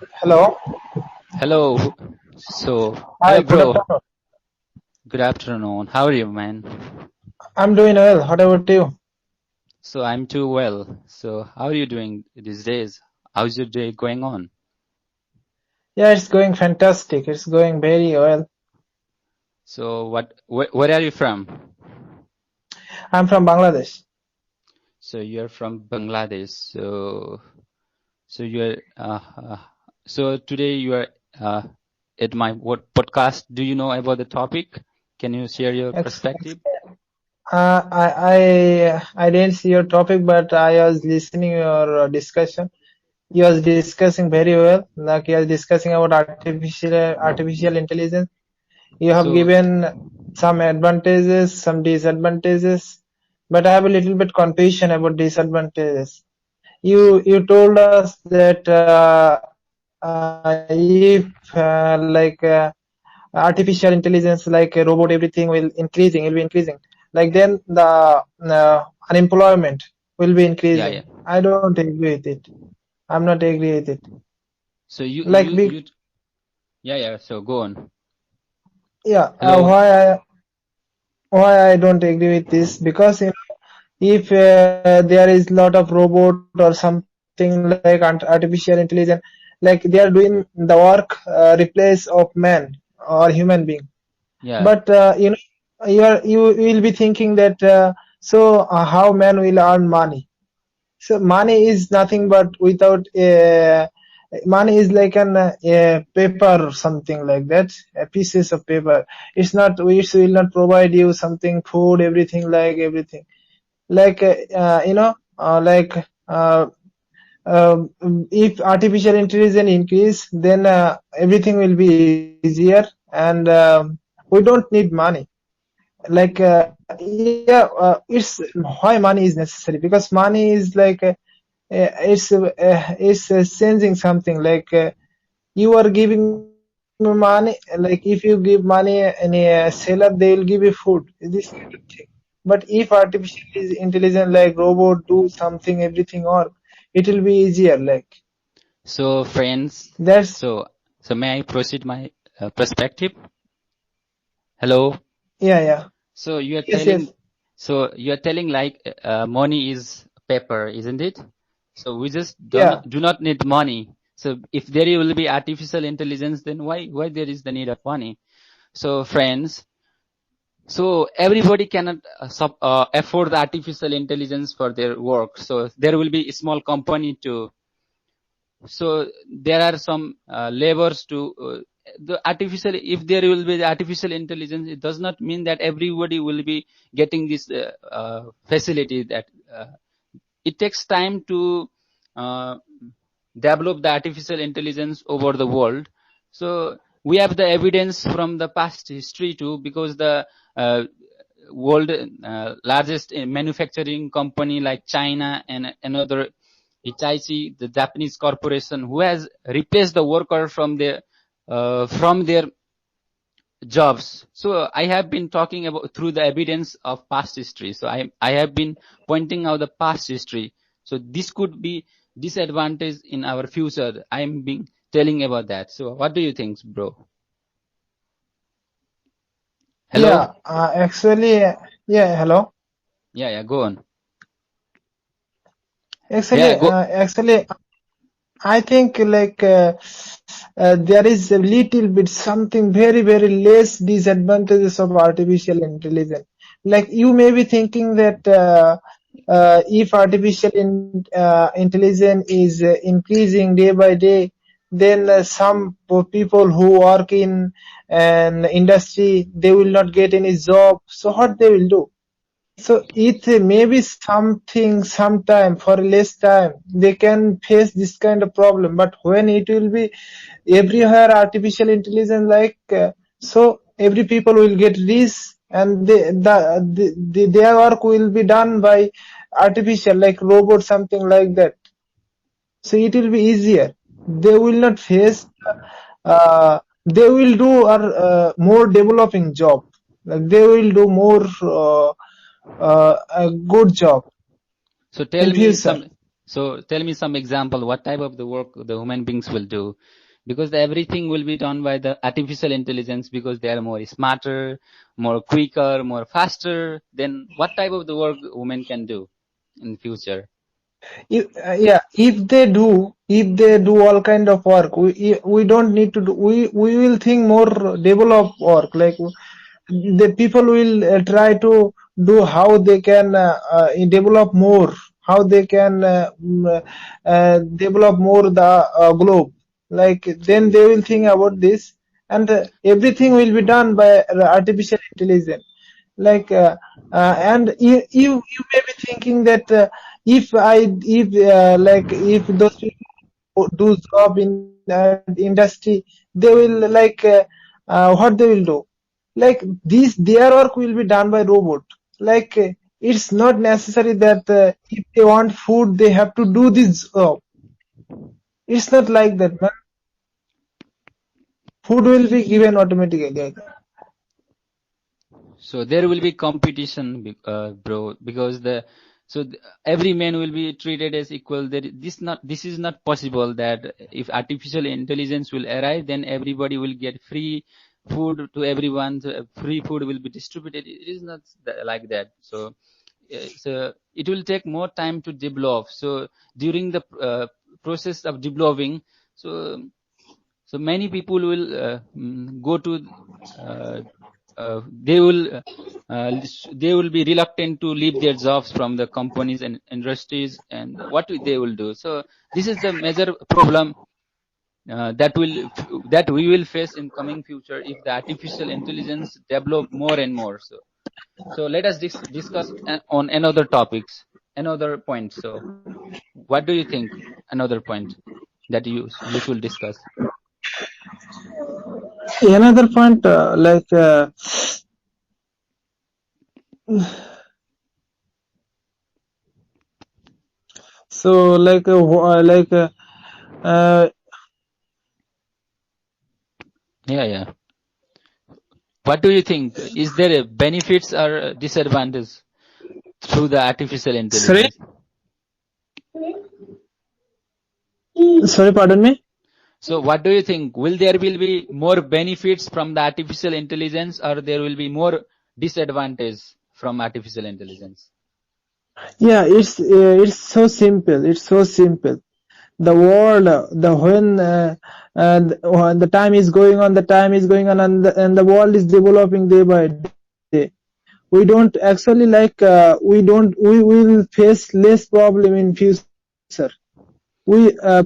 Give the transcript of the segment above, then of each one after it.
Hello. Hello. So, Hi, hello, good bro. afternoon. Good afternoon. How are you, man? I'm doing well. What about you? So, I'm too well. So, how are you doing these days? How's your day going on? Yeah, it's going fantastic. It's going very well. So, where are you from? I'm from Bangladesh. So, you're from Bangladesh. So you're, so today you are at my what podcast? Do you know about the topic? Can you share your perspective? I didn't see your topic, but I was listening your discussion. You was discussing very well. Like you was discussing about artificial intelligence. You have So, given some advantages, some disadvantages, but I have a little bit confusion about disadvantages. You told us that if artificial intelligence like a robot, everything will be increasing, like then the unemployment will be yeah, increasing. yeah. I don't agree with it. I'm not agree with it. So you like you we you yeah, yeah. So go on. Yeah, Hello. why I don't agree with this, because if there is lot of robot or something like artificial intelligence, like they are doing the work replace of man or human being. Yeah. But you will be thinking that how man will earn money. So money is nothing but without money is like an a paper or something like that, a pieces of paper. It's not, which will not provide you something, food, everything, like everything, like uh, if artificial intelligence increase, then everything will be easier, and we don't need money. Like it's why money is necessary, because money is like it's changing something, like you are giving money, like if you give money and a seller, they will give you food, this kind of thing. But if artificial intelligence like robot do something, everything, or it will be easier, like So friends, that's. so may I proceed my perspective? Hello. Yeah. So you are Yes, telling, yes. like money is paper, isn't it? So we just Yeah. do not need money. So if there will be artificial intelligence, then why there is the need of money? So friends, so everybody cannot afford the artificial intelligence for their work. So there will be a small company to. So there are some labors to the artificial. If there will be the artificial intelligence, it does not mean that everybody will be getting this facility. That it takes time to uh, develop the artificial intelligence over the world. So we have the evidence from the past history too, because the uh, world largest manufacturing company like China and another Hitachi, the Japanese corporation, who has replaced the worker from their jobs. So I have been talking about through the evidence of past history. So I have been pointing out the past history. So this could be disadvantage in our future. I'm being telling about that. So what do you think, bro? Hello? Actually, yeah, hello. Yeah, yeah, go on. Actually, Yeah, go. I think like there is a little bit something very less disadvantages of artificial intelligence. Like you may be thinking that if intelligence is increasing day by day, then some people who work in an industry, they will not get any job. So what they will do? So it may be something, sometime for less time they can face this kind of problem, but when it will be everywhere artificial intelligence, like so every people will get this, and their work will be done by artificial, like robot, something like that. So it will be easier. They will not face. They will do more developing job. Like they will do more a good job So in tell me future. some. So tell me some example, what type of the work the human beings will do? Because everything will be done by the artificial intelligence because they are more smarter, more quicker, more faster. Then what type of the work women can do in future? Yeah, if they do all kind of work, we don't need to do. We will think more develop work. Like the people will try to do how they can develop more, how they can develop more the globe. Like then they will think about this, and everything will be done by artificial intelligence. Like and you may be thinking that if like if those people who do job in industry, they will like what they will do, like this their work will be done by robot. Like it's not necessary that if they want food they have to do this job. It's not like that, man. Food will be given automatically. So there will be competition, bro, because every man will be treated as equal. This is not possible that if artificial intelligence will arrive, then everybody will get free food to everyone. So free food will be distributed. It is not like that. So it will take more time to develop. So during the process of developing, so many people will go to they will be reluctant to leave their jobs from the companies and industries, and what they will do. So this is the major problem that we will face in coming future if the artificial intelligence develop more and more. So let us discuss on another topics, another point. So what do you think? Another point that you should discuss. Another point, so Yeah. What do you think? Is there a benefits or disadvantage through the artificial sorry, intelligence? sorry, pardon me. So what do you think? Will there be more benefits from the artificial intelligence, or there will be more disadvantage from artificial intelligence? Yeah, it's so simple. It's so simple. The world, when the time is going on, and the world is developing day by day. We don't actually we will face less problem in future.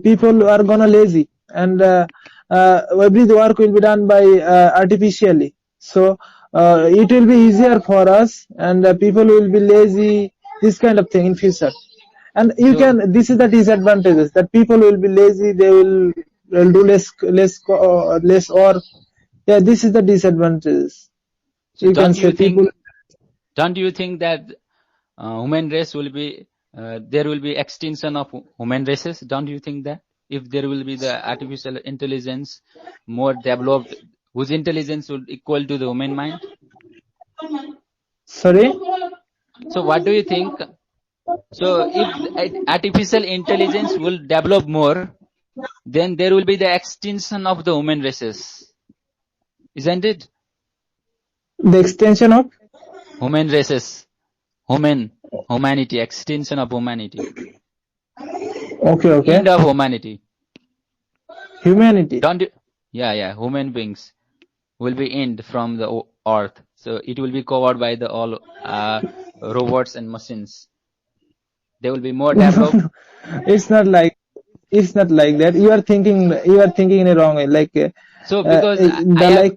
People are gonna lazy, and every work will be done by artificially. So it will be easier for us, and people will be lazy. This kind of thing in future. And So this is the disadvantages, that people will be lazy, they will do less work. Yeah, this is the disadvantages. You can say people. don't you think that human race will be there will be extinction of human races? Don't you think that if there will be the artificial intelligence more developed, whose intelligence would equal to the human mind? Sorry. So what do you think? So if artificial intelligence will develop more, then there will be the extinction of the human races, isn't it? The extension of Human races, humanity, extinction of humanity, okay. end of humanity. Humanity. Don't you? Yeah. Human beings will be end from the earth. So it will be covered by the all robots and machines. They will be more developed. No, it's not like that. You are thinking in a wrong way. So because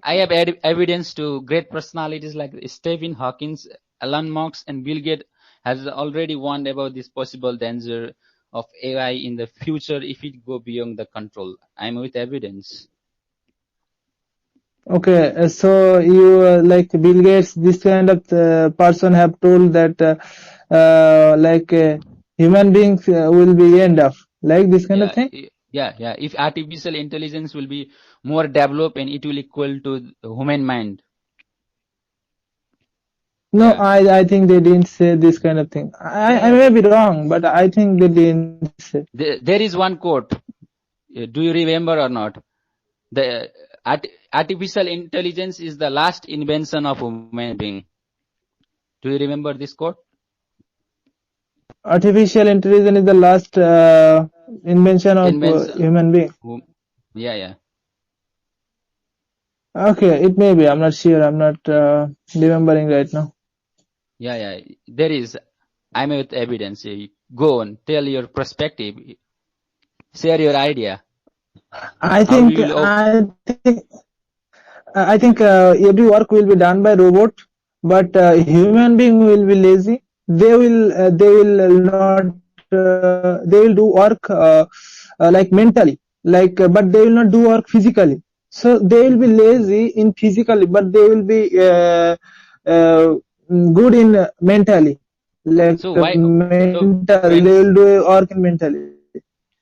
I have evidence to great personalities like Stephen Hawking, Elon Musk, and Bill Gates has already warned about this possible danger of AI in the future if it go beyond the control. I'm with evidence. Okay, so you like Bill Gates, this kind of person have told that human beings will be end of like this kind of thing. Yeah. If artificial intelligence will be more developed and it will equal to the human mind. No, Yeah. I think they didn't say this kind of thing. I Yeah, may be wrong, but I think they didn't say. there is one quote. Do you remember or not? The artificial intelligence is the last invention of human being. Do you remember this quote? Artificial intelligence is the last invention of Invention. human being. Yeah, yeah, Okay, it may be. I'm not sure. I'm not remembering right now. yeah, yeah. There is. I'm with evidence. Go on, tell your perspective, share your idea. I How think you will. I think every work will be done by robot, but human being will be lazy. They will not they will do work like mentally, like but they will not do work physically. So they will be lazy in physically, but they will be uh, good in mentally. Like So why? So mental, they friends. will do work in mentally.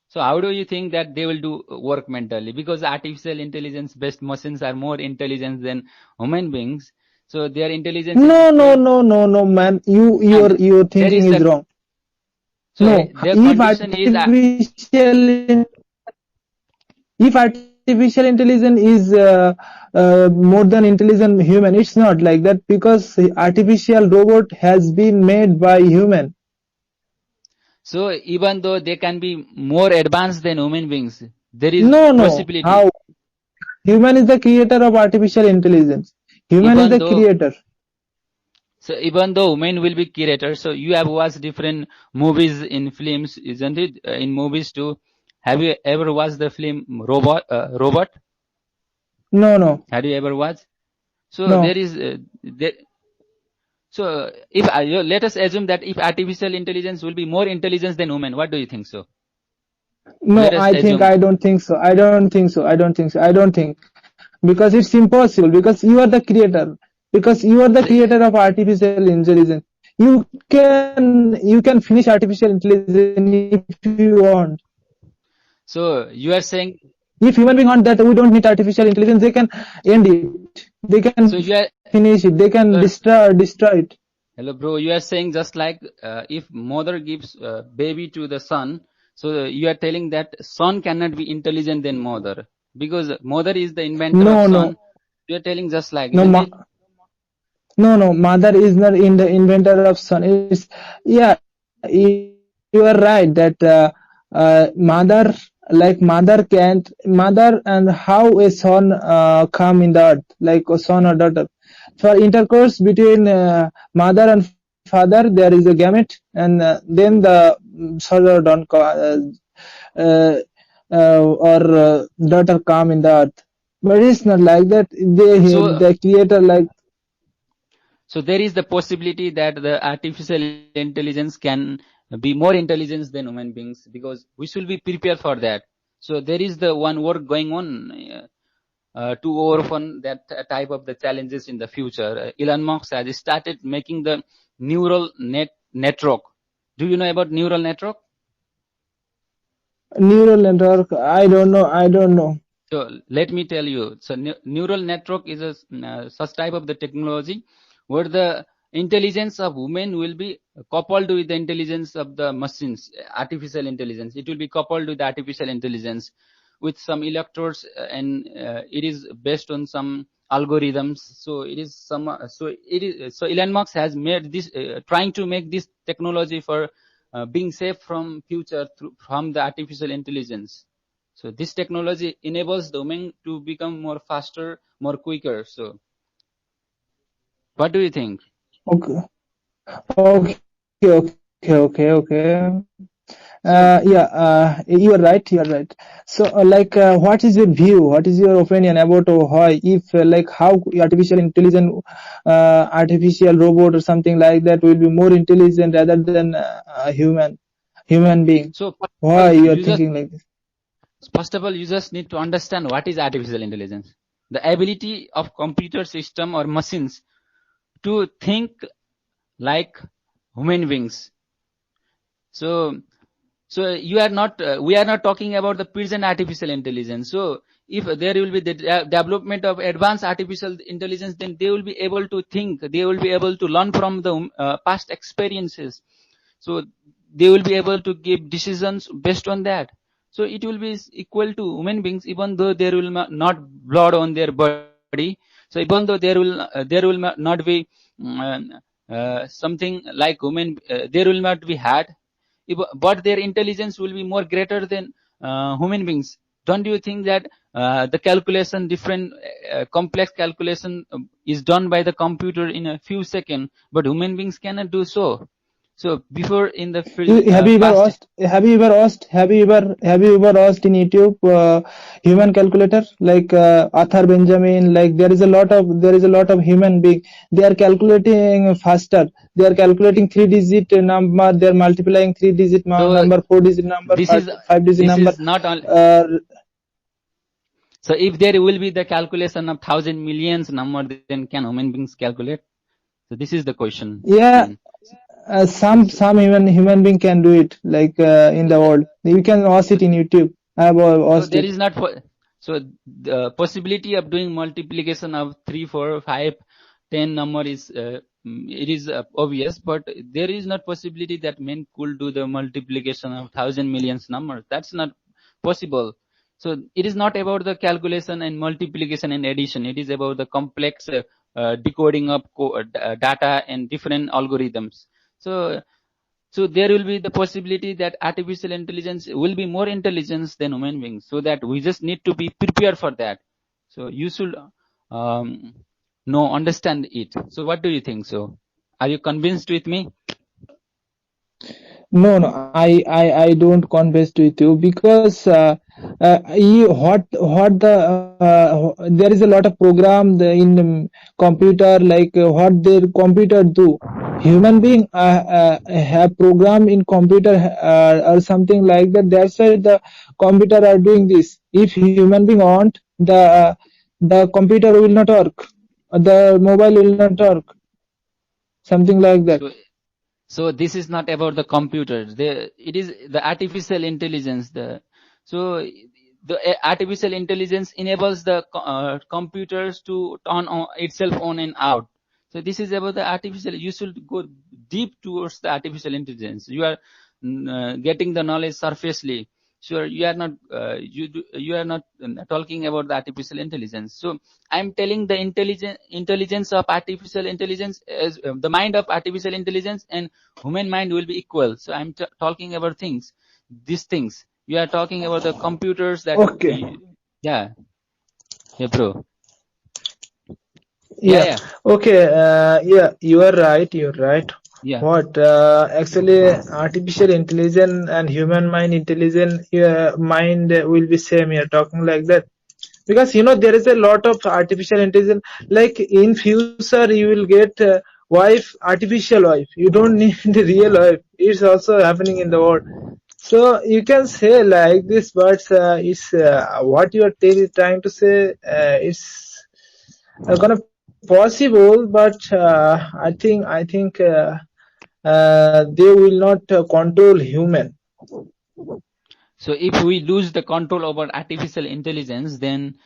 So how do you think that they will do work mentally? Because artificial intelligence based machines are more intelligent than human beings. So their intelligence is No, no, equal. no, no, no, man. And Your there thinking is is the. wrong. So No, their condition is. if artificial intelligence is more than intelligent human, it's not like that because artificial robot has been made by human. So even though they can be more advanced than human beings, there is No, no. possibility. How? Human is the creator of artificial intelligence. Human is Even the though. creator. So even though women will be curators, so you have watched different movies in films, isn't it? In movies too. Have you ever watched the film Robot? Robot? No, no, Have you ever watched? So no, there is. There, so if let us assume that if artificial intelligence will be more intelligence than human, what do you think so? no. Let us assume. I don't think so. I don't think so. I don't think so. I don't think because it's impossible because you are the creator because you are the So, creator of artificial intelligence. You can finish artificial intelligence if you want. so you are saying. If human being want that we don't need artificial intelligence, they can end it, they can So you are. finish it, they can So, destroy it. hello, bro. You are saying just like if mother gives baby to the son, so you are telling that son cannot be intelligent than mother because mother is the inventor of No, son. no, You are telling just like, no, isn't it? no, no, mother is not in the inventor of son. It's, yeah, you are right that mother, like mother can't, mother and how a son come in the earth, like a son or daughter. For intercourse between mother and father, there is a gamete, and then the son or uh, daughter come in the earth. But it's not like that. So, The creator like. so there is the possibility that the artificial intelligence can be more intelligent than human beings because we should be prepared for that. So there is the one work going on to overcome that type of the challenges in the future. Elon Musk has started making the neural network. Do you know about neural network? Neural network, I don't know. So let me tell you. So neural network is a such type of the technology where the intelligence of women will be coupled with the intelligence of the machines, artificial intelligence. It will be coupled with artificial intelligence with some electrodes, and it is based on some algorithms. So it is some. So Elon Musk has made this, trying to make this technology for being safe from future from the artificial intelligence. So this technology enables the women to become more faster, more quicker. So what do you think? Okay, okay. So Yeah, you are right. You are right. So, what is your view? What is your opinion about why, if like how artificial robot or something like that will be more intelligent rather than a human being? so Why you are thinking like this? first of all, you just need to understand what is artificial intelligence. The ability of computer system or machines to think like human beings. So So you are not, we are not talking about the present artificial intelligence. So if there will be the development of advanced artificial intelligence, then they will be able to think, they will be able to learn from the past experiences. So they will be able to give decisions based on that. So it will be equal to human beings, even though there will not blood on their body. So even though there will not be something like human, there will not be heart, but their intelligence will be more greater than human beings. Don't you think that the calculation, different complex calculation is done by the computer in a few seconds, but human beings cannot do so? So before in the Have you ever past, asked? Have you ever asked in YouTube human calculator like Arthur Benjamin? Like there is a lot of human being. They are calculating faster. They are calculating 3-digit number. They are multiplying 3-digit so number, 4-digit number, this is 5-digit this number. is not only. Uh, So if there will be the calculation of 1,000 millions number, then can human beings calculate? So this is the question. yeah, Then. some human being can do it. Like in the world, you can watch it in YouTube. I have So watched there it. is not, so the possibility of doing multiplication of 3, 4, 5, 10 number is it is obvious, but there is not possibility that men could do the multiplication of 1,000 millions numbers. That's not possible. So it is not about the calculation and multiplication and addition. It is about the complex decoding of data and different algorithms. So there will be the possibility that artificial intelligence will be more intelligent than human beings, so that we just need to be prepared for that. So you should understand it. So what do you think? So are you convinced with me? No, I don't converse with you because there is a lot of program in computer like what their computer do. Human being have program in computer or something like that. That's why the computer are doing this. If human being want, the computer will not work. The mobile will not work. Something like that. So this is not about the computer. It is the artificial intelligence. So the artificial intelligence enables the computers to turn itself on and out. So this is about the artificial. You should go deep towards the artificial intelligence. You are getting the knowledge surfacely. Sure, you are not you are not talking about the artificial intelligence. So I'm telling the intelligence of artificial intelligence as the mind of artificial intelligence and human mind will be equal. So I'm talking about these things. You are talking about the computers that. Okay. Yeah, bro. Yeah. Okay. Yeah, you are right. You're right. Yeah. What actually artificial intelligence and human mind intelligence mind will be same. You're talking like that because there is a lot of artificial intelligence. Like in future, you will get wife, artificial wife. You don't need the real wife. It's also happening in the world. So you can say like this, but it's what you are trying to say. It's gonna possible, but I think they will not control human. So if we lose the control over artificial intelligence, then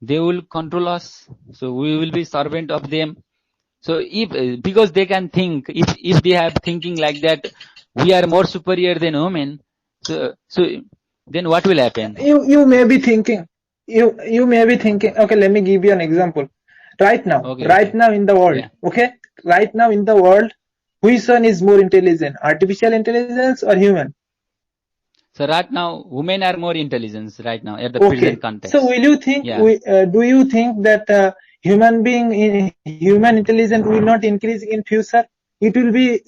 they will control us. So we will be servant of them. So if because they can think, if they have thinking like that, we are more superior than human. So then what will happen? You may be thinking. You may be thinking. Okay, let me give you an example. Right now, now in the world. Yeah. Okay, right now in the world, which one is more intelligent, artificial intelligence or human? So right now, women are more intelligent right now at the present context. So will you think? Do you think that human intelligence will not increase in future? It will be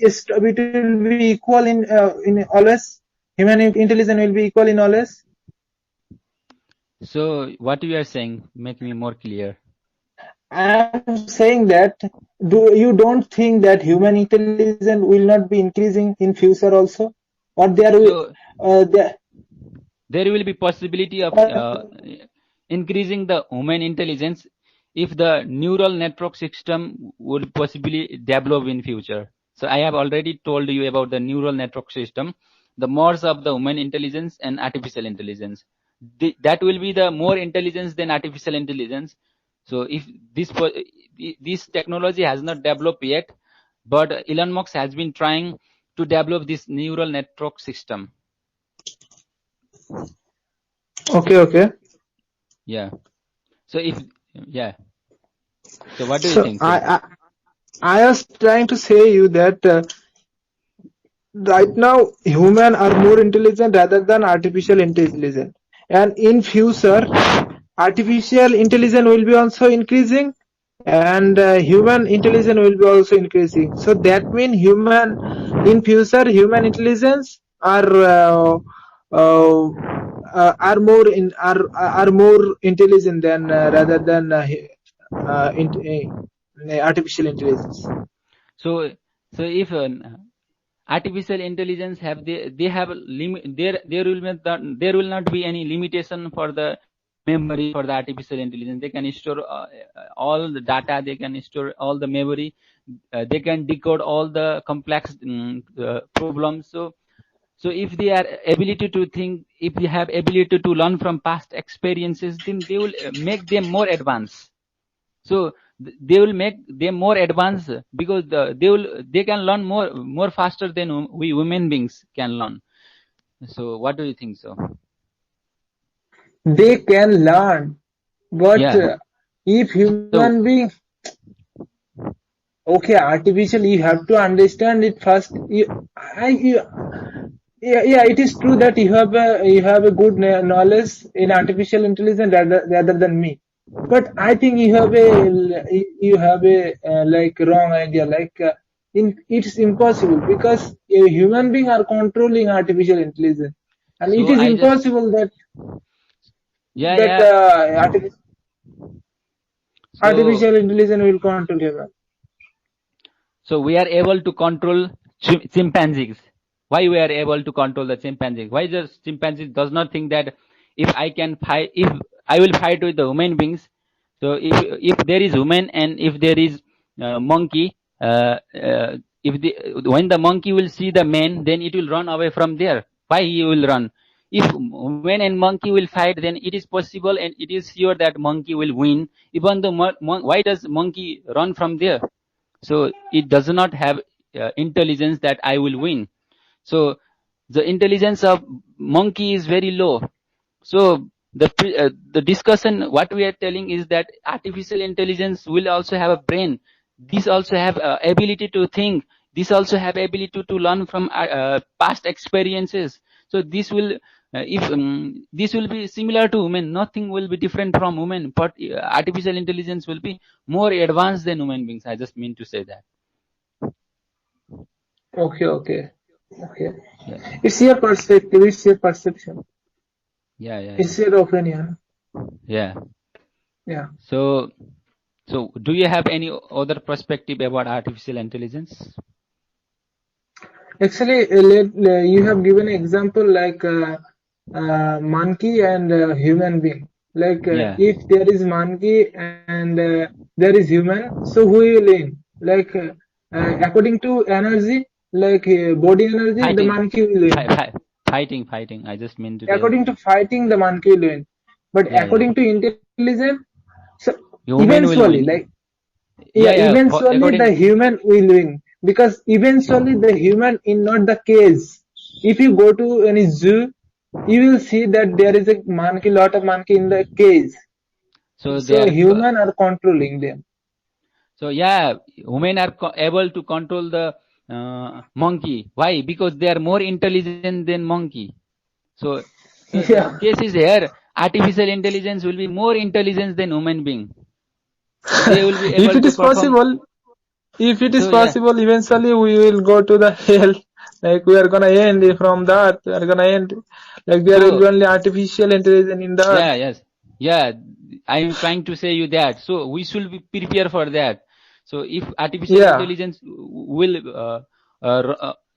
equal in always. Human intelligence will be equal in always. So what you are saying, make me more clear. I'm saying that you don't think that human intelligence will not be increasing in future also, or there will be possibility of increasing the human intelligence if the neural network system would possibly develop in future. So I have already told you about the neural network system, the merge of the human intelligence and artificial intelligence. That will be the more intelligence than artificial intelligence. So if this technology has not developed yet, but Elon Musk has been trying to develop this neural network system. Okay. Yeah. So So what do you think? I was trying to say you that right now human are more intelligent rather than artificial intelligence, and in future artificial intelligence will be also increasing, and human intelligence will be also increasing. So that means in future human intelligence are more intelligent than rather than artificial intelligence. So if artificial intelligence have they have there will not be any limitation for the memory for the artificial intelligence. They can store all the data, they can store all the memory, they can decode all the complex problems. So if they are ability to think, if they have ability to learn from past experiences, then they will make them more advanced. So they will make them more advanced because they can learn more faster than we human beings can learn. So what do you think? So they can learn, but if human being, okay, artificial, you have to understand it first. It is true that you have a good knowledge in artificial intelligence rather than me. But I think you have a like wrong idea. It's impossible because a human being are controlling artificial intelligence, and it is impossible that artificial intelligence will control human. So we are able to control chimpanzees. Why we are able to control the chimpanzees? Why the chimpanzees does not think that if I will fight with the human beings? So if there is human and if there is monkey, when the monkey will see the man, then it will run away from there. Why he will run? If man and monkey will fight, then it is possible and it is sure that monkey will win. Even though why does monkey run from there? So it does not have intelligence that I will win. So the intelligence of monkey is very low. So the discussion, what we are telling is that artificial intelligence will also have a brain. This also have ability to think. This also have ability to learn from past experiences. So this will this will be similar to human. Nothing will be different from human, but artificial intelligence will be more advanced than human beings. I just mean to say that. Okay. Yeah. It's your perspective. It's your perception. Yeah. It's your opinion. Yeah. So do you have any other perspective about artificial intelligence? Actually, you have given an example like monkey and human being. If there is monkey and there is human, so who will win? According to energy, body energy, fighting. The monkey will win. Fighting. I just mean to. According to fighting, the monkey will win. But according to intelligence, so eventually, eventually the human will win. Because eventually the human is not the case. If you go to any zoo, you will see that there is a lot of monkey in the cage. So human are controlling them. So human are able to control the monkey. Why? Because they are more intelligent than monkey. So the case is here, artificial intelligence will be more intelligent than human being. They will be able if it is possible. If it is possible, eventually we will go to the hell. We are gonna end from that. We are gonna end. There will be only artificial intelligence in that. Yeah. I am trying to say you that. So we should be prepared for that. So if artificial intelligence will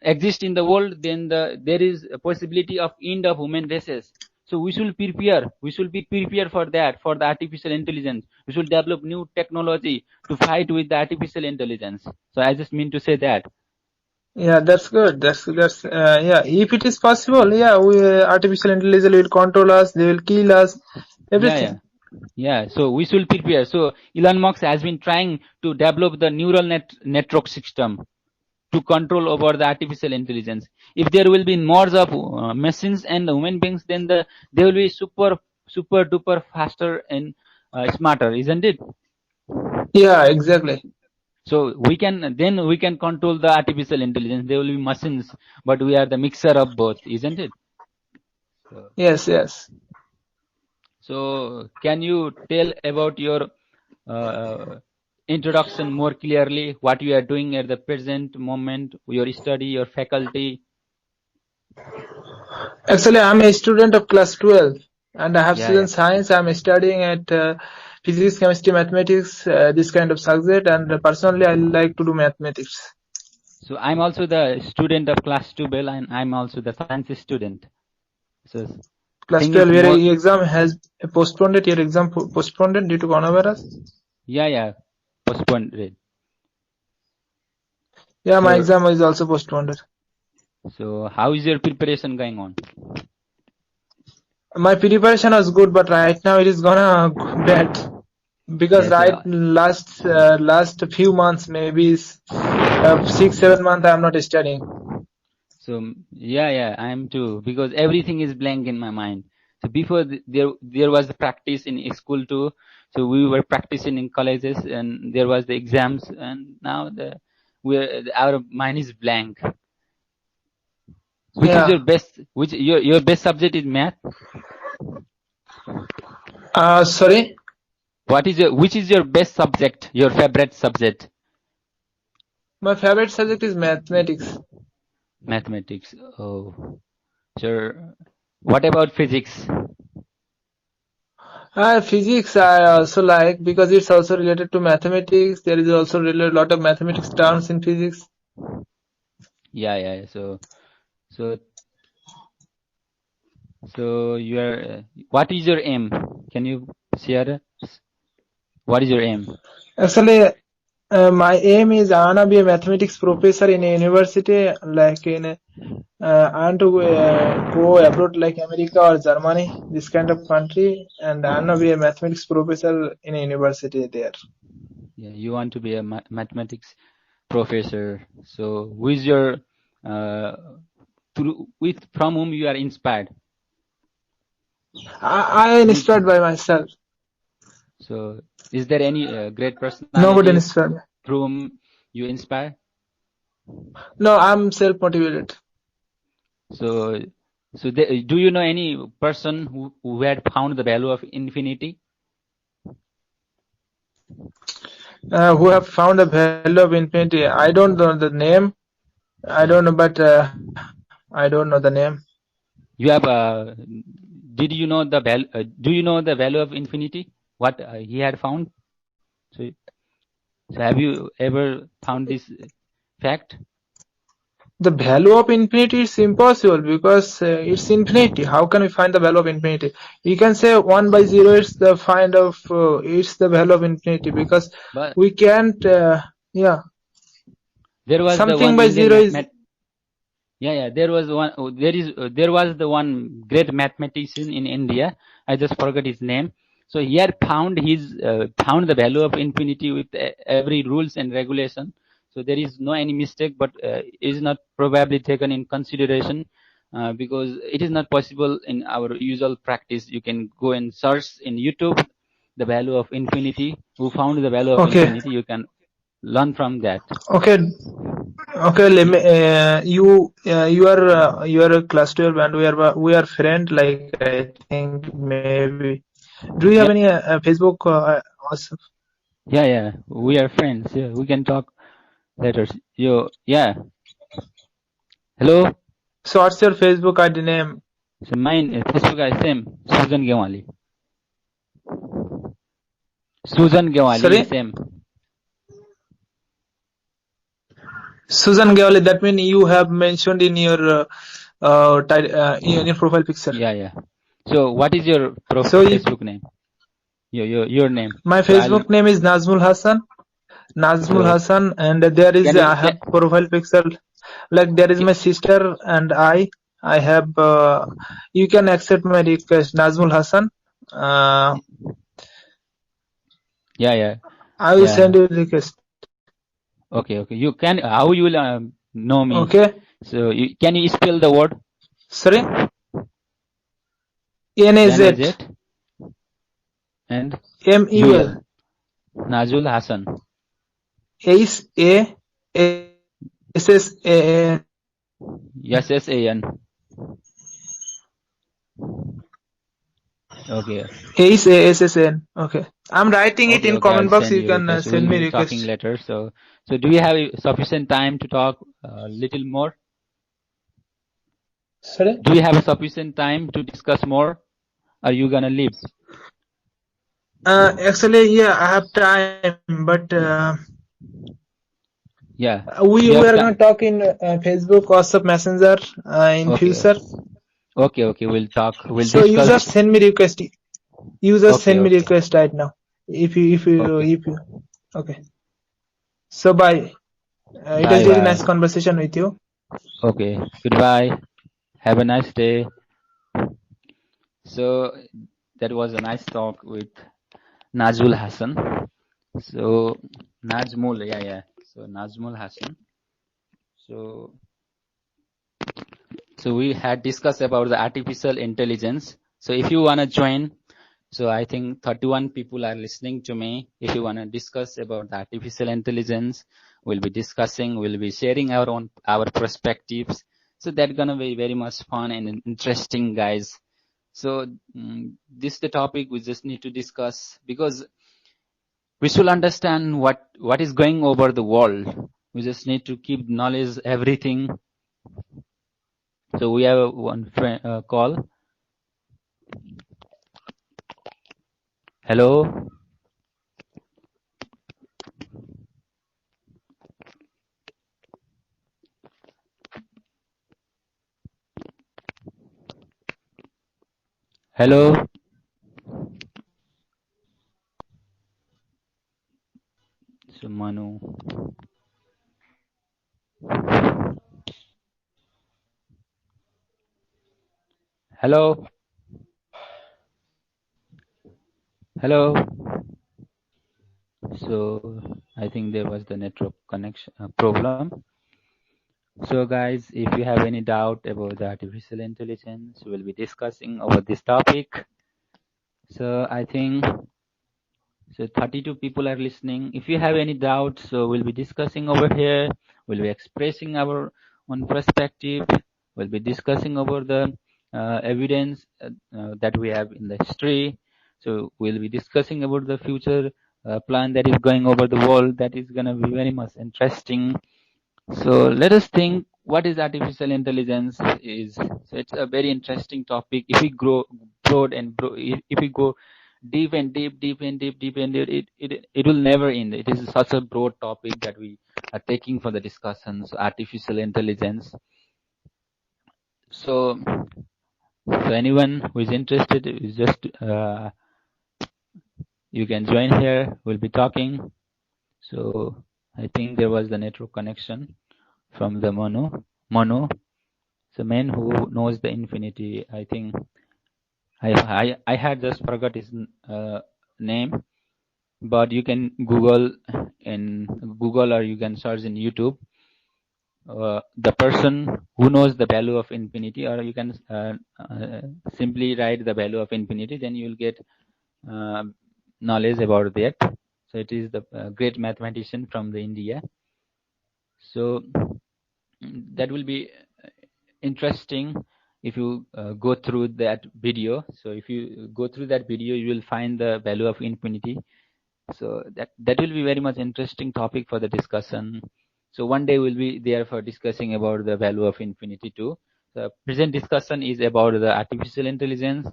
exist in the world, then there is a possibility of end of human races. So we should prepare. We should be prepared for that, for the artificial intelligence. We should develop new technology to fight with the artificial intelligence. So I just mean to say that. Yeah, that's good. Yeah. If it is possible, yeah, artificial intelligence will control us. They will kill us. Yeah, yeah. Everything. Yeah, so we should prepare. So Elon Musk has been trying to develop the neural network system to control over the artificial intelligence. If there will be more of machines and human beings, then they will be super duper faster and smarter, isn't it? Yeah, exactly. So we can control the artificial intelligence. They will be machines, but we are the mixer of both, isn't it? Yes, yes. So can you tell about your uh, introduction more clearly? What you are doing at the present moment, your study, your faculty? Actually, I'm a student of class 12 and I have Yeah, yeah. student science. I'm studying at physics, chemistry, mathematics, this kind of subject. And personally, I like to do mathematics. So I'm also the student of class 12 and I'm also the science student. So Class thing is 12, more, your exam has postponed. Your exam postponed due to coronavirus. yeah, postponed. Yeah, my So, exam is also postponed. so how is your preparation going on? My preparation was good, but right now it is gonna bad because Yes, last few months, maybe 6-7 months, I'm not studying. so yeah, I am too, because everything is blank in my mind. So before there was the practice in school too. So we were practicing in colleges, and there was the exams, and now our mind is blank. Which is Yeah. your best? Your best subject is math? Sorry. Which is your best subject? Your favorite subject? My favorite subject is mathematics. Mathematics. Oh, sure. What about physics? Physics I also like because it's also related to mathematics. There is also a lot of mathematics terms in physics. Yeah. So your what is your aim? Can you share? What is your aim? Actually, my aim is I wanna be a mathematics professor in a university, like I want to go abroad like America or Germany, this kind of country, and I wanna be a mathematics professor in a university there. Yeah, you want to be a mathematics professor. So who is your from whom you are inspired? I inspired by myself. So is there any great Nobody personality inspired me. through whom you inspire? No, I'm self-motivated. So do you know any person who had found the value of infinity? Who have found the value of infinity. I don't know the name. I don't know, but I don't know the name. You have did you know the value? Do you know the value of infinity? What he had found? So, so have you ever found this fact? The value of infinity is impossible because it's infinity. How can we find the value of infinity? You can say 1/0 is the it's the value of infinity because But we can't. Yeah, there was the something one by Indian zero is. yeah, there was one. There was the one great mathematician in India. I just forgot his name. So he had found found the value of infinity with every rules and regulation. So there is no any mistake, but it is not probably taken in consideration because it is not possible in our usual practice. You can go and search in YouTube the value of infinity. Who found the value of Okay, infinity? You can learn from that. okay, okay. Let me. You are a class 12 and we are friend. Like I think maybe. Do you Yeah, have any Facebook? Also? yeah. We are friends. Yeah, we can talk later. Yeah. Hello. So what's your Facebook ID name? So mine Facebook is same. Susan Gewali. Susan Gewali, Sorry, same. Susan Gavali. That means you have mentioned in your in your profile picture. Yeah. So what is your So Facebook name? Your name. my So I'll. Facebook name is Nazmul Hassan. Nazmul So Hassan, and there is can you I have profile picture. Like there is my sister and I have you can accept my request, Nazmul Hassan. Yeah. I will send you a request. Okay. You can, how you will know me? Okay. So can you spell the word? Sorry. NAZ NAZ and MEL UL. Nazul Hassan. SASSAN. SSAN. Okay. SASSAN. Okay. I'm writing it in Okay. I'll comment box. send You you can request. send We'll me be talking request. later. So do we have sufficient time to talk a little more? Sorry. Do you have sufficient time to discuss more? Are you gonna leave? Actually, yeah, I have time, but Yeah. we You have are gonna time. talk in Facebook, WhatsApp, Messenger in Okay. future. Okay. We'll talk. We'll So you just discuss. send me request. You just Okay. send me request right now. If you. Okay. So bye. It was really Bye. nice conversation with you. Okay. Goodbye. Have a nice day. So that was a nice talk with Nazmul Hassan. So Nazmul, yeah. So Nazmul Hassan. So we had discussed about the artificial intelligence. So if you wanna join, so I think 31 people are listening to me. If you wanna discuss about the artificial intelligence, we'll be discussing, we'll be sharing our perspectives. So that's gonna be very much fun and interesting, guys. So this is the topic we just need to discuss, because we should understand what is going over the world. We just need to keep knowledge everything. So we have one friend call. Hello. Hello. So Manu. Hello. Hello. So I think there was the network connection problem. So guys, if you have any doubt about the artificial intelligence, we'll be discussing over this topic. So I think 32 people are listening. If you have any doubts, so we'll be discussing over here. We'll be expressing our own perspective. We'll be discussing over the evidence that we have in the history. So we'll be discussing about the future plan that is going over the world. That is going to be very much interesting. So let us think what is artificial intelligence is. So it's a very interesting topic. If we grow broad and if we go deep and deep, it will never end. It is such a broad topic that we are taking for the discussion. So artificial intelligence. So anyone who is interested is just you can join here. We'll be talking. So I think there was the network connection from the Mono. So man who knows the infinity. I think I had just forgot his name, but you can Google or you can search in YouTube the person who knows the value of infinity, or you can simply write the value of infinity. Then you will get knowledge about that. So it is the great mathematician from the India. So that will be interesting if you go through that video. So if you go through that video, you will find the value of infinity. So that will be very much interesting topic for the discussion. So one day we'll be there for discussing about the value of infinity too. The present discussion is about the artificial intelligence.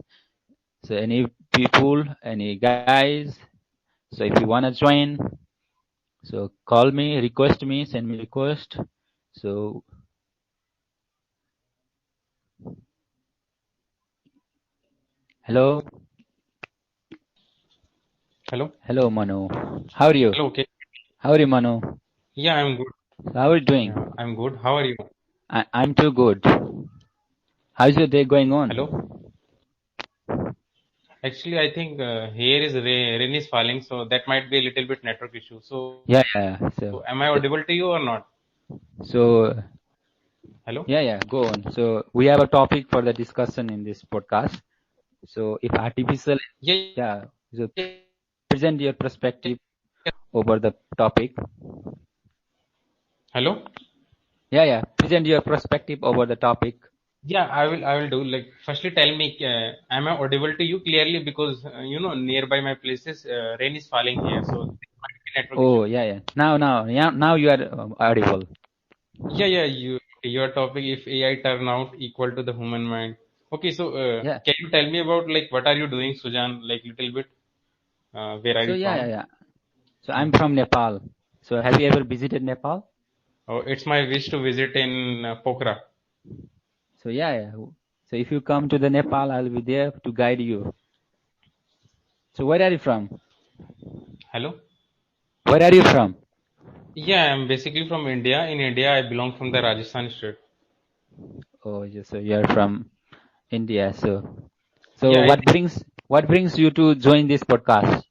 So any people, any guys, so if you want to join, so call me, request me, send me request. So hello. Hello, Manu. How are you? hello. Okay. How are you, Manu? Yeah, I'm good. How are you doing? Yeah. I'm good. How are you? I'm too good. How's your day going on? Hello? Actually, I think here is rain is falling, so that might be a little bit network issue. So, Yeah, am I yeah. audible to So, you or not? so Hello? yeah. Go on. So we have a topic for the discussion in this podcast. So if artificial, Yeah, yeah. So yeah, present your perspective over the topic. hello? Yeah, yeah. Present your perspective over the topic. Yeah, I will do. Like, firstly, tell me, am I audible to you clearly? Because, nearby my places, rain is falling here, so there might be network issue. Oh, yeah, yeah. Now you are audible. Yeah, your topic, if AI turn out equal to the human mind. Okay, so Yeah. can you tell me about like what are you doing, Sujan? Like little bit. Where are So you yeah, yeah, from? yeah. So Hmm. I'm from Nepal. So have you ever visited Nepal? Oh, it's my wish to visit in Pokhara. So yeah, yeah. So if you come to the Nepal, I'll be there to guide you. So where are you from? Hello? Where are you from? Yeah, I'm basically from India. In India, I belong from the Rajasthan state. Oh, so you're from India. So Yeah, I think. what brings you to join this podcast?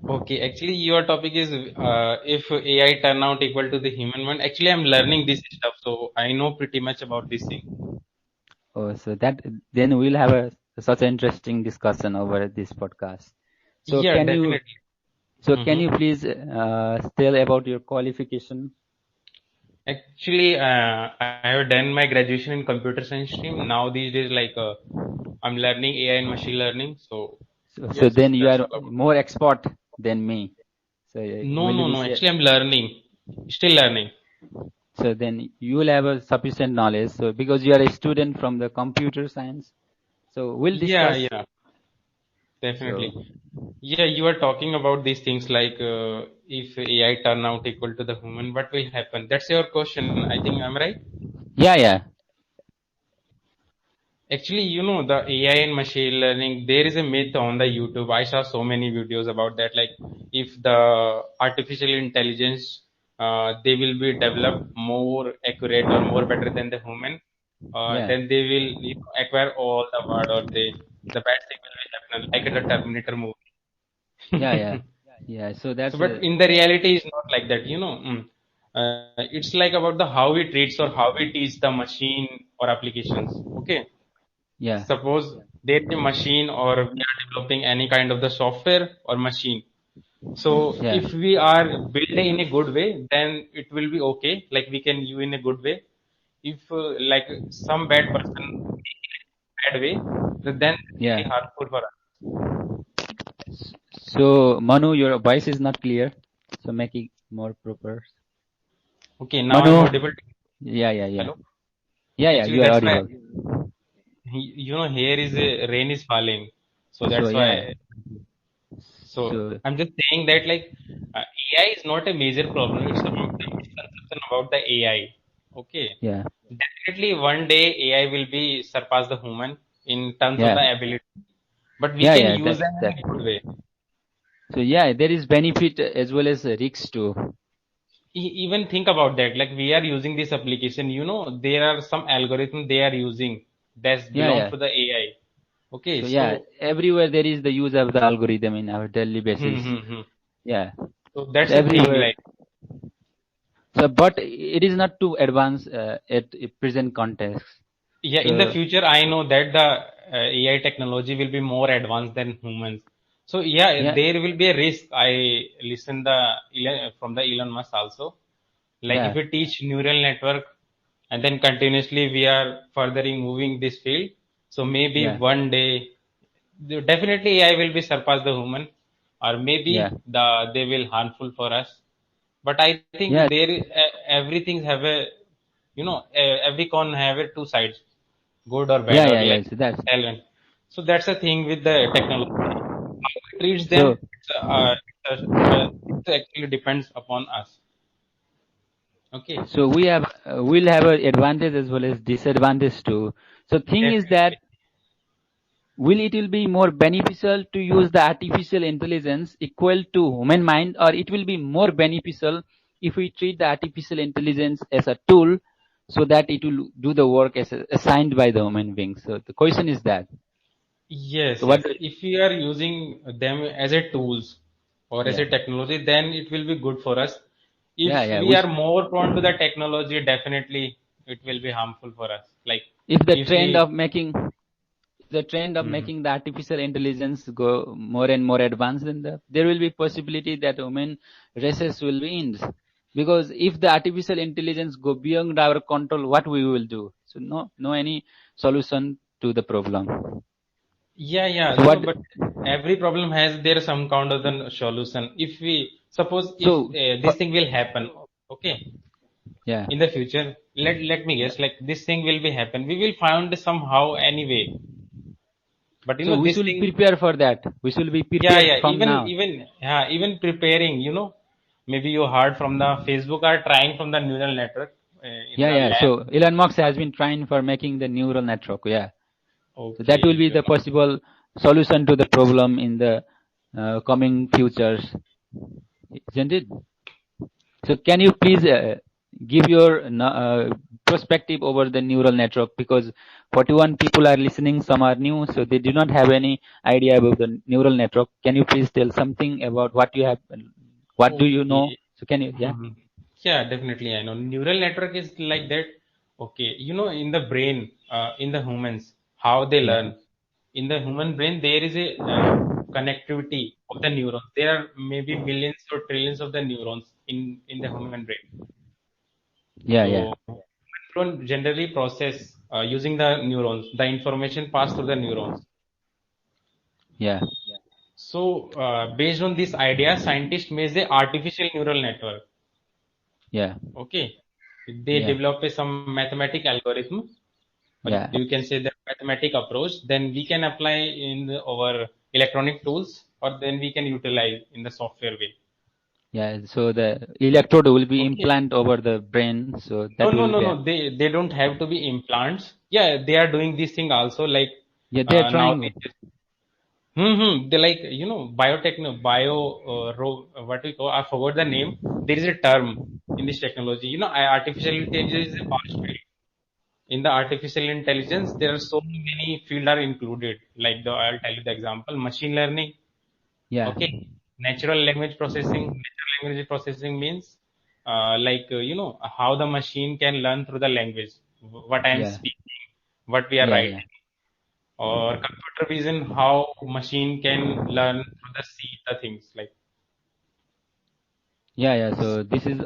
Okay, actually, your topic is if AI turn out equal to the human one. Actually, I'm learning this stuff, so I know pretty much about this thing. Oh, so that then we'll have such an interesting discussion over this podcast. So Yeah, can you definitely. can you Mm-hmm. please tell about your qualification? Actually, I have done my graduation in computer science stream. Now these days, like I'm learning AI and machine learning. So So yes, then you that's are all about. more expert than me. So No, will you no, be no. say Actually, I'm learning. Still learning. so then you will have a sufficient knowledge. So because you are a student from the computer science, so we'll Yeah, discuss. yeah, So definitely. Yeah, you are talking about these things like if AI turn out equal to the human, what will happen? That's your question. I think I'm right. yeah, yeah, Actually, the AI and machine learning, there is a myth on the YouTube. I saw so many videos about that. Like, if the artificial intelligence, they will be developed more accurate or more better than the human, yeah, then they will, acquire all the world, or the bad thing will be happen, like in the Terminator yeah, yeah, movie. yeah. So So, that's but in the reality, it's not like that. It's like about the how we treats or how we teach the machine or applications. Okay, yeah, suppose there is a machine or we are developing any kind of the software or machine. So yeah, if we are building in a good way, then it will be okay. Like we can use in a good way. If like some bad person bad way, then it will yeah. be harmful for us. So Manu, your voice is not clear. So make it more proper. Okay, now I'm Manu, audible. yeah, yeah, yeah, Hello. yeah, yeah. Actually, You are that's why audible. here is a rain is falling, so So that's yeah, why. So so I'm just saying that like AI is not a major problem. It's about the misconception about the AI. Okay. yeah, Definitely one day AI will be surpass the human in terms of yeah, the ability, but we yeah, can yeah. use That's them that. in a good way. So yeah, there is benefit as well as risks too. Even think about that. Like we are using this application, there are some algorithm they are using that Yeah, belong yeah. to the AI. Okay, So yeah, so everywhere there is the use of the algorithm in our daily hmm, basis. hmm, hmm. Yeah. So So that's the thing. everywhere. Like So but it is not too advanced at present context. yeah, in the So future, I know that the AI technology will be more advanced than humans. So yeah, yeah, there will be a risk. I listen from the Elon Musk also. Like if yeah, we teach neural network and then continuously we are furthering moving this field, so maybe yeah, one day definitely AI will be surpass the human, or yeah, maybe they will harmful for us. But I yeah, think everything have a every coin have a two sides, good or bad, yeah, or yeah, yeah. like So that's talent. So that's the thing with the technology. How we treats them, so it actually depends upon us. Okay, so we'll have an advantage as well as disadvantage too. So thing is that definitely. will be more beneficial to use the artificial intelligence equal to human mind, or it will be more beneficial if we treat the artificial intelligence as a tool, so that it will do the work as assigned by the human being. So the question is that. Yes, So what? yes. If we are using them as a tools or as Yeah, a technology, then it will be good for us. yeah, If yeah. we are more prone to the technology, definitely it will be harmful for us. Like If the if trend we, of making Mhm. the artificial intelligence go more and more advanced, then there will be possibility that human races will be end. Because if the artificial intelligence go beyond our control, what we will do? So no any solution to the problem. Yeah, yeah, So what? but every problem has there some kind of the solution. If we suppose if So this thing will happen, okay, yeah. in the future, let me guess, like this thing will be happen. We will find somehow anyway. But So we this should thing, prepare for that. We should be yeah, prepared yeah, from now. even preparing, maybe you heard from the Facebook are trying from the neural network in Yeah, the yeah. lab. So Elon Musk has been trying for making the neural network. Yeah. So that will Okay, be the possible solution to the problem in the coming futures, isn't it? So can you please give your perspective over the neural network, because 41 people are listening, some are new, so they do not have any idea about the neural network. Can you please tell something about what you have, what do you know? okay. So can you, yeah, Mhm. Yeah, definitely. I know. Neural network is like that. Okay, in the brain, in the humans, how they yeah, learn. In the human brain, there is a connectivity of the neurons. There are maybe millions or trillions of the neurons in the human brain. yeah, yeah, So, neuron generally process using the neurons, the information passed through the neurons. yeah, So, based on this idea, scientists made the artificial neural network. yeah, Okay, they yeah, develop some mathematic algorithm, or yeah. you can say the mathematic approach. Then we can apply our electronic tools, or then we can utilize in the software way. Yeah, so the electrode will be Okay. implant over the brain, so No, that no, will no, be no. They don't have to be implants. Yeah, they are doing this thing also. Like yeah, they're now trying. they like biotech, what we call, I forgot the name. There is a term in this technology. Artificial intelligence is a vast field. In the artificial intelligence, there are so many field are included. Like I'll tell you the example: machine learning. Yeah, Okay, natural language processing. Natural language processing means how the machine can learn through the language, what I am yeah, speaking, what we are yeah, yeah, writing. Or computer vision, how machine can learn through the see the things like. yeah, yeah. So this is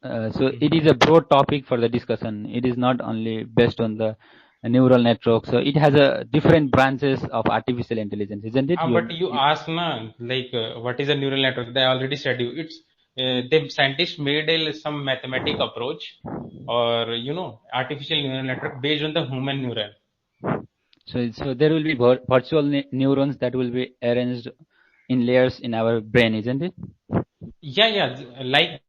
so it is a broad topic for the discussion. It is not only based on the neural network. So it has a different branches of artificial intelligence, isn't it? But you ask na, like what is a neural network? They already said you. It's the scientists made some mathematic approach, or artificial neural network based on the human neuron. so there will be virtual neurons that will be arranged in layers in our brain, isn't it? Yeah, yeah. Like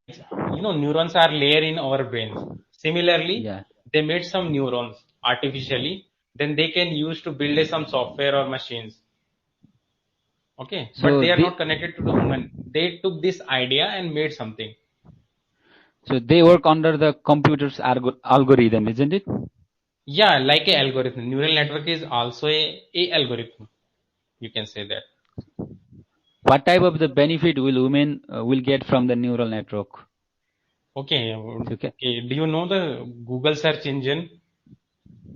neurons are layer in our brains. Similarly, Yeah. they made some neurons artificially. Then they can use to build some software or machines. Okay, but So they are they not connected to the human. They took this idea and made something. they work under the computer's algorithm, isn't it? Yeah, like a algorithm. Neural network is also a algorithm. You can say that. What type of the benefit will women will get from the neural network? Okay, Okay. okay. Do you know the Google search engine?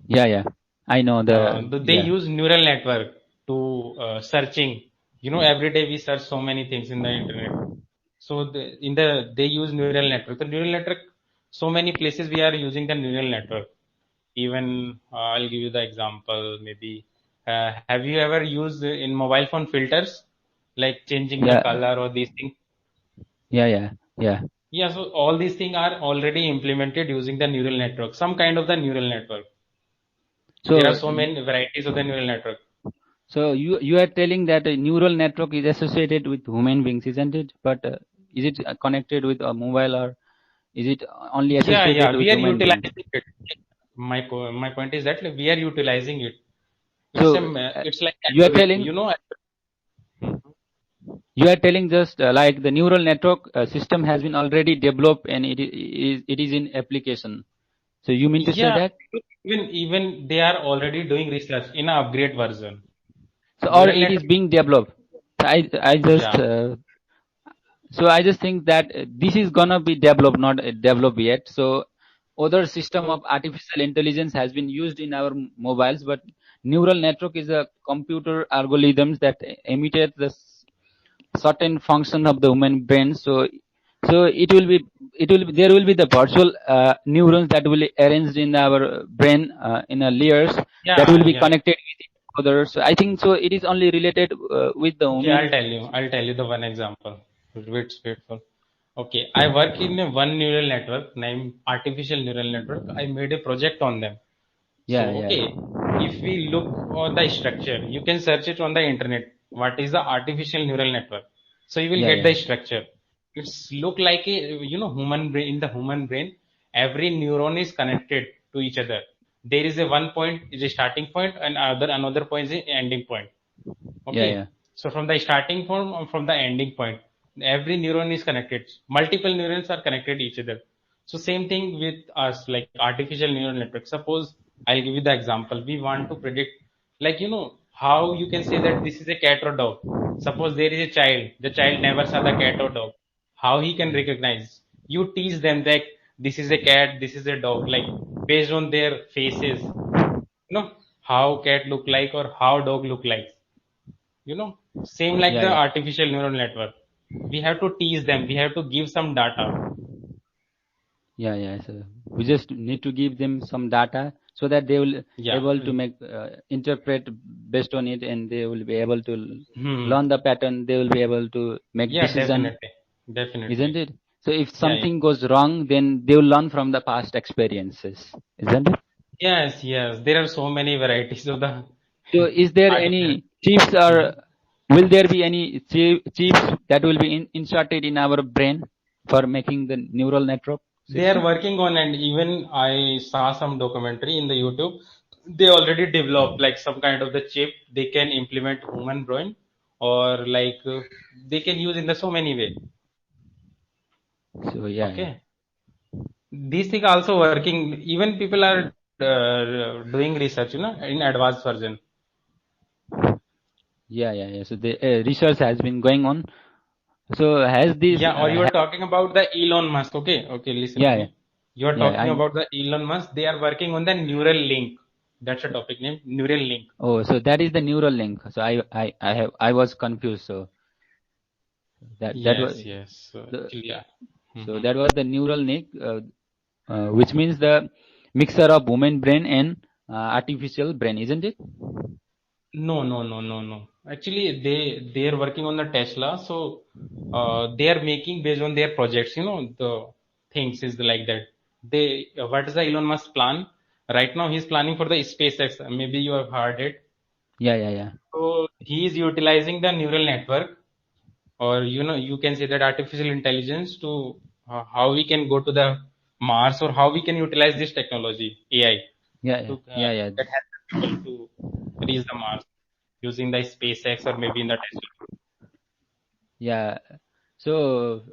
Yeah, yeah. I know the They yeah, use neural network to searching. Every day we search so many things in the internet. So they use neural network. The neural network, so many places we are using the neural network. Even I'll give you the example. Maybe have you ever used in mobile phone filters, like changing the yeah, color or these things? yeah, yeah, yeah. Yeah, so all these things are already implemented using the neural network, some kind of the neural network. There are So so many varieties of the neural network. you are telling that a neural network is associated with human beings, isn't it? But is it connected with a mobile, or is it only Yeah, associated yeah, with we are human beings? utilizing it. My point is that like, we are utilizing it. So It's like you are algorithm, telling Mhm. You are telling just like the neural network system has been already developed and it is in application. So you mean to say Yeah, that? even they are already doing research in an upgrade version. So or Neural it is network, being developed. So I just yeah, so I just think that this is gonna be developed, not developed yet. So other system so of artificial intelligence has been used in our mobiles, but neural network is a computer algorithms that imitate the certain function of the human brain. So it will be there will be the virtual neurons that will be arranged in our brain in a layers that yeah, will be yeah. connected with each other. So I think so it is only related with the Okay, human. I'll tell you the one example. Wait for. Okay, I work in a one neural network named artificial neural network. I made a project on them. Yeah, So, yeah, okay, if we look on the structure, you can search it on the internet. What is the artificial neural network? So you will yeah, get yeah, the structure. It's look like a human brain. In the human brain, every neuron is connected to each other. There is a one point is a starting point, and another point is an ending point. yeah, yeah, Okay, so from the starting point or from the ending point, every neuron is connected. Multiple neurons are connected each other. So same thing with us, like artificial neural network. Suppose I'll give you the example. We want to predict, like how you can say that this is a cat or dog. Suppose there is a child, the child never saw the cat or dog. How he can recognize? You teach them that this is a cat, this is a dog, like based on their faces. How cat look like or how dog look like. Same like yeah, the yeah, artificial neural network. We have to tease them. We have to give some data. yeah, yeah. So we just need to give them some data so that they will Yeah. able to make interpret based on it, and they will be able to Hmm. learn the pattern. They will be able to make Yeah, decision, definitely. isn't Definitely. it? So if Yeah, yeah. something goes wrong, then they will learn from the past experiences, isn't it? Yes, yes. There are so many varieties of the So is there artificial. any chips Mhm. or will there be any chips that will be inserted in our brain for making the neural network They are system? working on, and even I saw some documentary in the YouTube. They already developed like some kind of the chip they can implement human brain, or like they can use in the so many way. So yeah, yeah. Okay. These things also working. Even people are doing research, in advanced version. Yeah, yeah, yeah. So the research has been going on. So has this? Yeah, or you are talking about the Elon Musk. Okay, okay, listen to Yeah, yeah, me. You are yeah. talking about the Elon Musk. They are working on the neural link. That's a topic name, neural link. Oh, so that is the neural link. So I was confused. So that was Yes, yes. So the actually, yeah. so Hmm. that was the neural link, which means the mixture of human brain and artificial brain, isn't it? No, no, no, no, no. Actually, they are working on the Tesla, so they are making based on their projects. The things is like that. What is the Elon Musk plan? Right now, he's planning for the SpaceX. Maybe you have heard it. Yeah, yeah, yeah, So he is utilizing the neural network, or you can say that artificial intelligence to how we can go to the Mars, or how we can utilize this technology AI yeah, to yeah, yeah, yeah. that help people to reach the Mars using the SpaceX or maybe in the Tesla. Yeah. So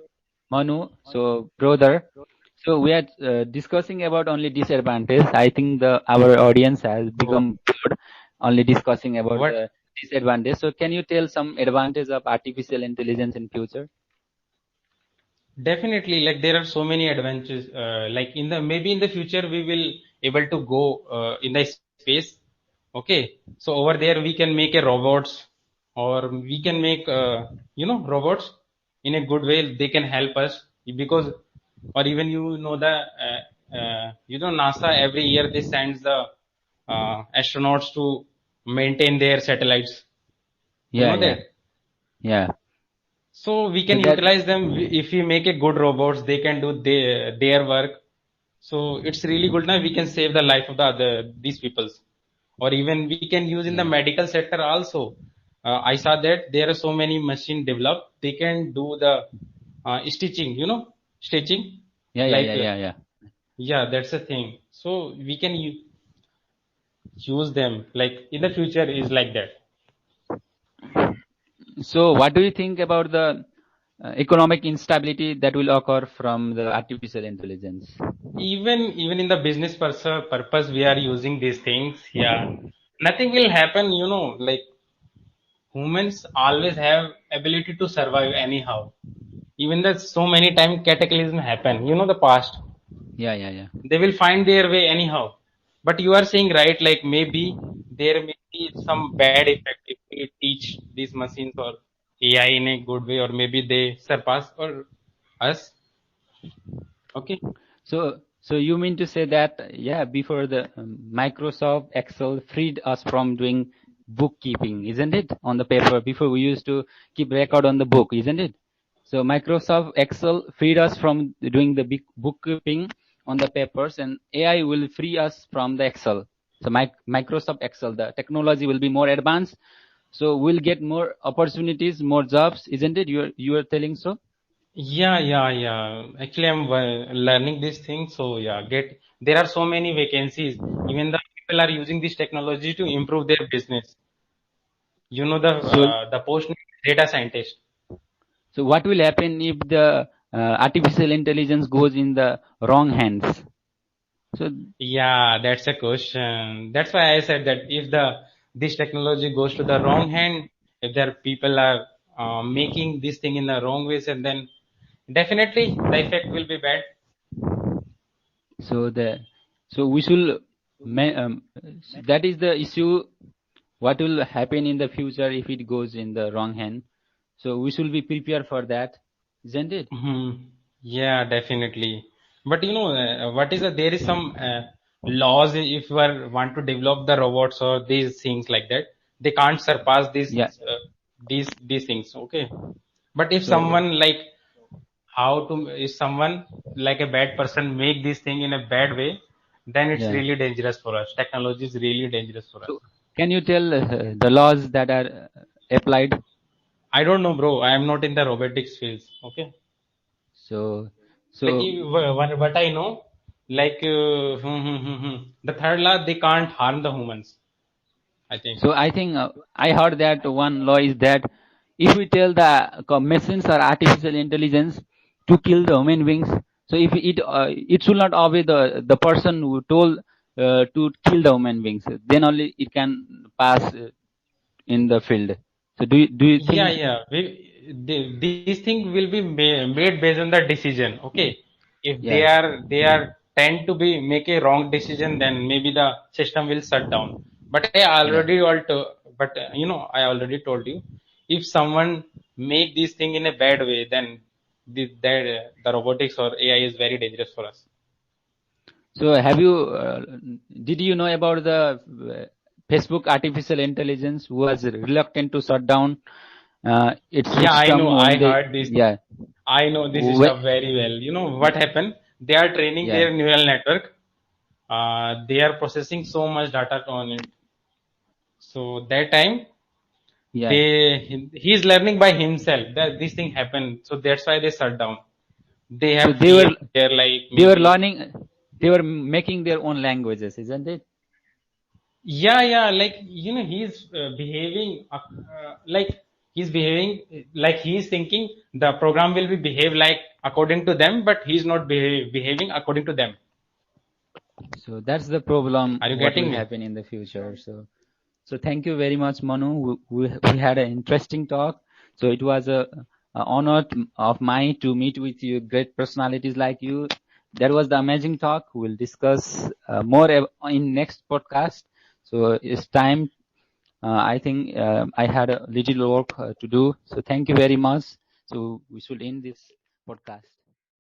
Manu, so brother, so we are discussing about only disadvantage. I think the our audience has So become bored only discussing about what the disadvantage. So can you tell some advantage of artificial intelligence in future? definitely, like there are so many adventures. Like in the maybe in the future we will able to go in the space. Okay, so over there we can make a robots, or we can make robots in a good way. They can help us because, or even the NASA every year they sends the astronauts to maintain their satellites. You Yeah, know yeah, that. yeah. So we So can that utilize them if we make a good robots. They can do their work. So it's really good now. We can save the life of these peoples, or even we can use in the yeah, medical sector also. I saw that there are so many machine developed. They can do the stitching. Stitching. yeah, yeah, Like yeah, yeah, yeah. yeah, that's a thing. So we can use them. Like in the future is like that. So what do you think about the economic instability that will occur from the artificial intelligence? Even in the business purpose we are using these things, yeah, nothing will happen, like humans always have ability to survive anyhow. Even that so many time cataclysm happen, the past, Yeah. they will find their way anyhow. But you are saying right, like maybe there may be some bad effect if we teach these machines or AI in a good way, or maybe they surpass or us. Okay. So you mean to say that, yeah, before the Microsoft Excel freed us from doing bookkeeping, isn't it? On the paper, before we used to keep record on the book, isn't it? So Microsoft Excel freed us from doing the big bookkeeping on the papers, and AI will free us from the Excel. So Microsoft Excel, the technology will be more advanced, so we'll get more opportunities, more jobs, isn't it? You are telling so? Yeah. Actually, I'm learning this thing. So yeah, there are so many vacancies. Even the people are using this technology to improve their business. So The post name is data scientist. So what will happen if the artificial intelligence goes in the wrong hands? So Yeah, that's a question. That's why I said that if this technology goes to the wrong hand, if there people are making this thing in the wrong ways, and then definitely the effect will be bad. so the so we should that is the issue. What will happen in the future if it goes in the wrong hand? So we should be prepared for that, isn't it? Hmm. Yeah, definitely. But what is there is some laws if you want to develop the robots or these things like that, they can't surpass Yeah. these things. Okay. But if So someone like if someone like a bad person make this thing in a bad way, then it's yeah. really dangerous for us. Technology is really dangerous for us. So can you tell the laws that are applied? I don't know, bro. I am not in the robotics fields. Okay. So Like so what I know, like the third law, they can't harm the humans. I think. So I think I heard that one law is that if we tell the machines or artificial intelligence to kill the human beings, so if it should not obey the person who told to kill the human beings, then only it can pass in the field. So do you Yeah, think? yeah. These things will be made based on the decision. Okay. If Yeah, they are tend to be make a wrong decision, then maybe the system will shut down. But yeah. I already told you, if someone make this thing in a bad way, then the robotics or AI is very dangerous for us. So did you know about the Facebook artificial intelligence who was reluctant to shut down its Yeah, I know. system I when they, heard this. yeah. I know this Wh- stuff very well. You know what happened? They are training Yeah, their neural network. They are processing so much data on it. So that time yeah. he's learning by himself that this thing happened. So that's why they shut down. They So have fear. They're like they were maybe learning, they were making their own languages, isn't it? yeah. Like he's behaving like he's thinking the program will be behave like according to them, but he's not behaving according to them. So that's the problem. Are you What getting will me? happen in the future? So thank you very much, Manu. We had an interesting talk. So it was a honor of mine to meet with you, great personalities like you. That was the amazing talk. We'll discuss more in next podcast. So it's time. I think I had a little work to do. So thank you very much. So we should end this podcast.